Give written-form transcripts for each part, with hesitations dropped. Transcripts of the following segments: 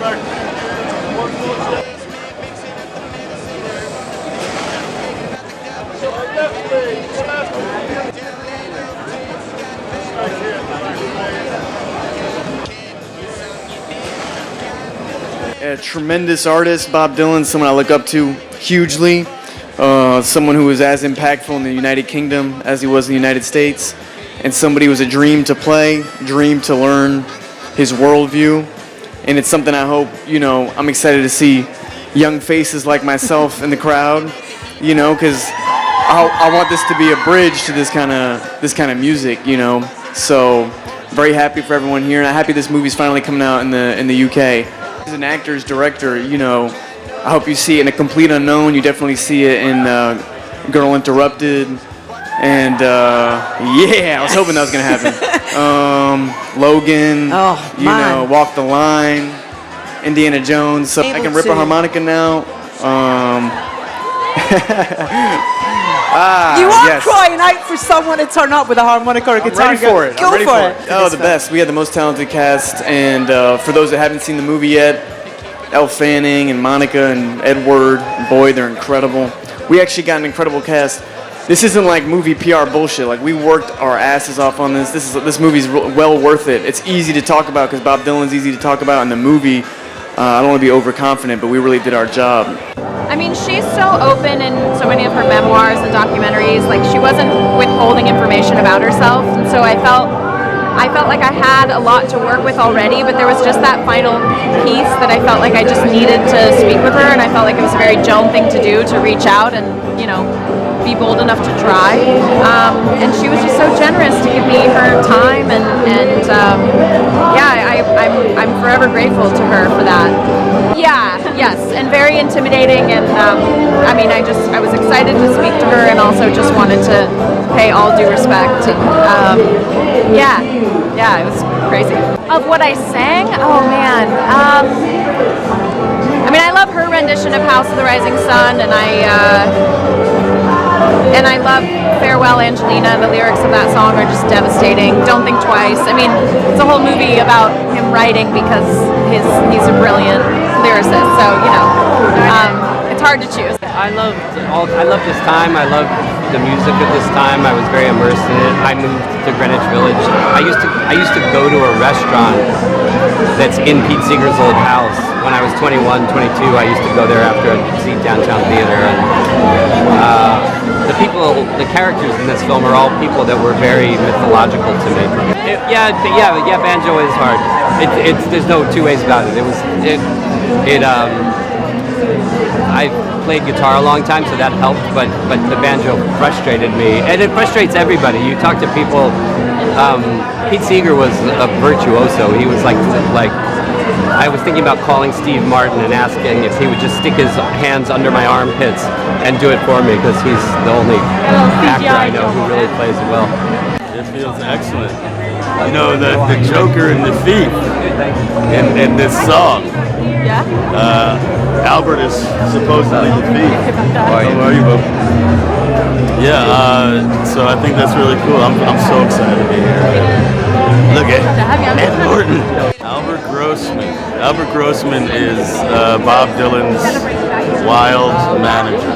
A tremendous artist, Bob Dylan, someone I look up to hugely. Someone who was as impactful in the United Kingdom as he was in the United States, and somebody who was a dream to play, dream to learn his worldview. And it's something I hope, I'm excited to see young faces like myself in the crowd, because I want this to be a bridge to this kind of music, So very happy for everyone here, and I'm happy this movie's finally coming out in the UK. As an actor's director, I hope you see it in A Complete Unknown. You definitely see it in Girl Interrupted, and I was hoping that was gonna happen. Logan, Walk the Line, Indiana Jones. So I can rip a harmonica now. You are crying out for someone to turn up with a harmonica or a guitar. I'm ready for it. Go for it. Oh, the best. We had the most talented cast, and for those that haven't seen the movie yet, Elle Fanning and Monica and Edward, boy, they're incredible. We actually got an incredible cast. This isn't like movie PR bullshit. Like, we worked our asses off on this. This movie's well worth it. It's easy to talk about because Bob Dylan's easy to talk about, and the movie, I don't want to be overconfident, but we really did our job. I mean, she's so open in so many of her memoirs and documentaries. Like, she wasn't withholding information about herself, and so I felt like I had a lot to work with already, but there was just that final piece that I felt like I just needed to speak with her, and I felt like it was a very Joan thing to do, to reach out and, be bold enough to try. And she was just so generous to give me her time, and I'm forever grateful to her for that. Yes, and very intimidating, and I was excited to speak to her, and also just wanted to pay all due respect. It was crazy. Of what I sang? Oh man. I love her rendition of House of the Rising Sun, and I love Farewell Angelina. The lyrics of that song are just devastating. Don't Think Twice. It's a whole movie about him writing because he's a brilliant lyricist. So it's hard to choose. I love this time. I love the music of this time. I was very immersed in it. I moved to Greenwich Village. I used to go to a restaurant that's in Pete Seeger's old house. When I was 21, 22, I used to go there after I'd see Downtown Theater. And the characters in this film are all people that were very mythological to me. Banjo is hard. There's no two ways about it. I played guitar a long time, so that helped, but the banjo frustrated me, and it frustrates everybody. You talk to people. Pete Seeger was a virtuoso. He was like I was thinking about calling Steve Martin and asking if he would just stick his hands under my armpits and do it for me, because he's the only actor I know who really plays it well. It feels excellent. The Joker and the Thief in this song. Yeah. Albert is supposedly the thief. How are you, Bob? So I think that's really cool. I'm so excited to be here. Look at Ed Norton. Albert Grossman. Albert Grossman is Bob Dylan's wild manager.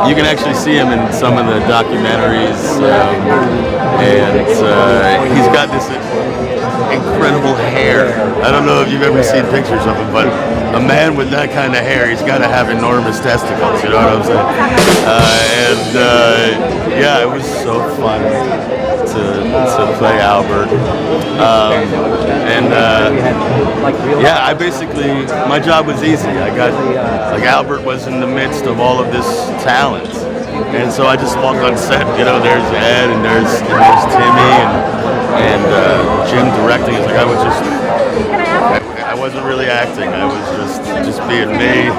You can actually see him in some of the documentaries, and he's got this incredible hair. I don't know if you've ever seen pictures of him, but a man with that kind of hair, he's got to have enormous testicles, you know what I'm saying? It was so fun to play Albert. I basically, my job was easy. Albert was in the midst of all of this talent. And so I just walked on set, there's Ed and there's Timmy and Jim directing. It's like I wasn't really acting. I was just being me,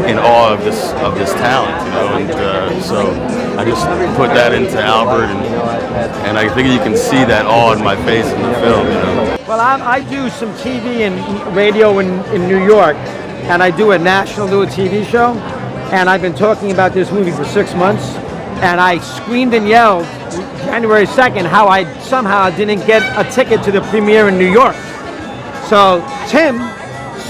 in awe of this talent, and so I just put that into Albert, and I think you can see that awe in my face in the film, Well, I do some TV and radio in New York, and I do a national TV show. And I've been talking about this movie for 6 months, and I screamed and yelled January 2nd, how I somehow didn't get a ticket to the premiere in New York. So Tim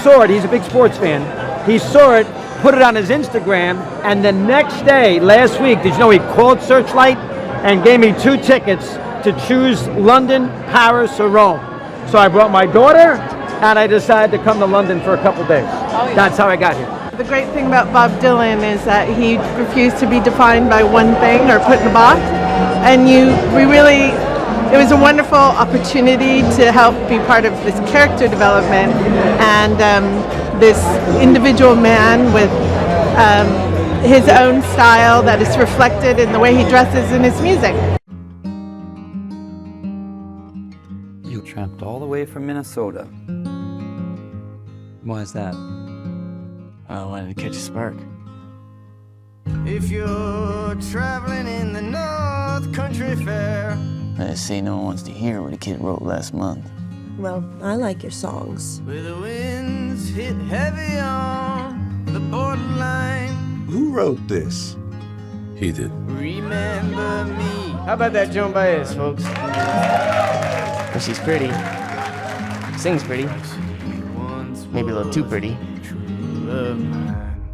saw it. He's a big sports fan. He saw it, put it on his Instagram, and the next day, last week, did you know he called Searchlight and gave me 2 tickets to choose London, Paris, or Rome. So I brought my daughter, and I decided to come to London for a couple days. That's how I got here. The great thing about Bob Dylan is that he refused to be defined by one thing or put in a box. And it was a wonderful opportunity to help be part of this character development and this individual man with his own style that is reflected in the way he dresses in his music. You tramped all the way from Minnesota. Why is that? I wanted to catch a spark. If you're traveling in the North Country Fair. I just say no one wants to hear what a kid wrote last month. Well, I like your songs. Where the winds hit heavy on the borderline. Who wrote this? He did. Remember me. How about that Joan Baez, folks? But she's pretty. Sings pretty. Maybe a little too pretty.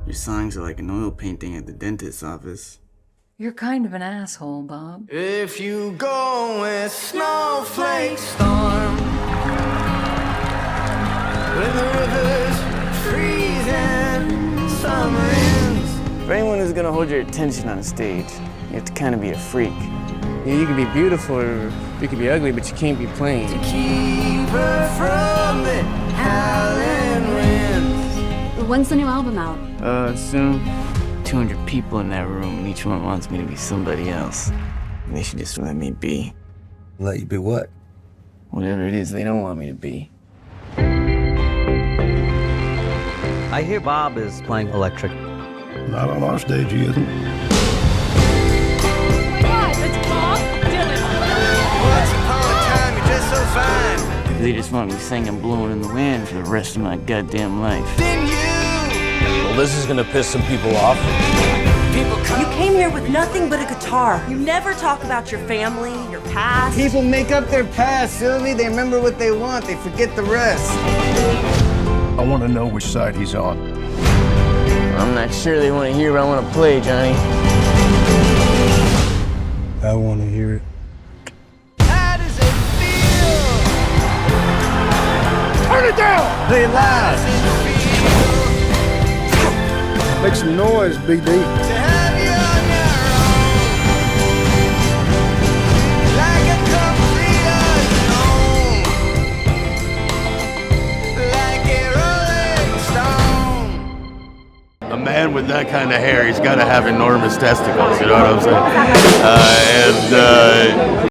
Your songs are like an oil painting at the dentist's office. You're kind of an asshole, Bob. If you go with snowflake storm, when the river's freezing, summer ends. For anyone who's gonna hold your attention on a stage, you have to kind of be a freak. You can be beautiful or you can be ugly, but you can't be plain. To keep her from the howling winds. When's the new album out? Soon. 200 people in that room, and each one wants me to be somebody else. They should just let me be. Let you be what? Whatever it is they don't want me to be. I hear Bob is playing electric. Not on our stage, he isn't. Once upon a time, you're just so fine. They just want me singing Blowing in the Wind for the rest of my goddamn life. Then you Well, this is gonna piss some people off. people come. You came here with nothing but a guitar. You never talk about your family, your past. People make up their past, Sylvie. They remember what they want. They forget the rest. I want to know which side he's on. I'm not sure they want to hear what I want to play, Johnny. I want to hear it. How does it feel? Turn it down! Play loud. Make some noise, BD. To have you on your own, like a complete unknown, like a rolling stone. A man with that kind of hair, he's got to have enormous testicles. You know what I'm saying?